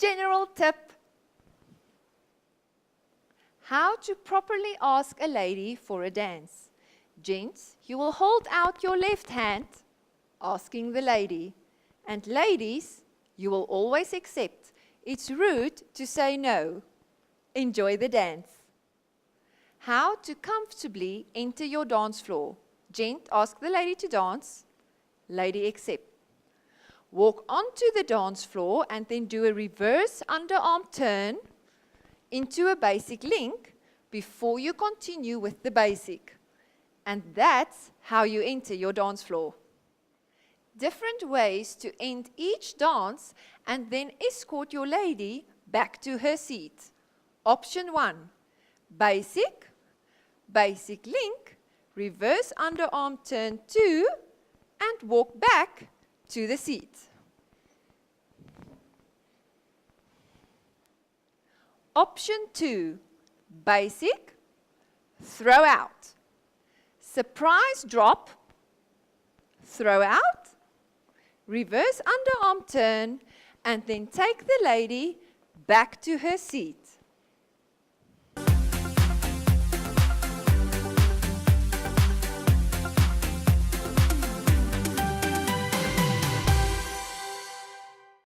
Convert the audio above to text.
general tip. How to properly ask a lady for a dance. Gents, you will hold out your left hand, asking the lady. And ladies, you will always accept. It's rude to say no. Enjoy the dance. How to comfortably enter your dance floor. Gent, ask the lady to dance. Lady, accept. Walk onto the dance floor and then do a reverse underarm turn into a basic link before you continue with the basic. And that's how you enter your dance floor. Different ways to end each dance and then escort your lady back to her seat. Option 1, basic, basic link, reverse underarm turn 2, and walk back to the seat. Option 2, basic, throw out. Surprise drop, throw out, reverse underarm turn, and then take the lady back to her seat.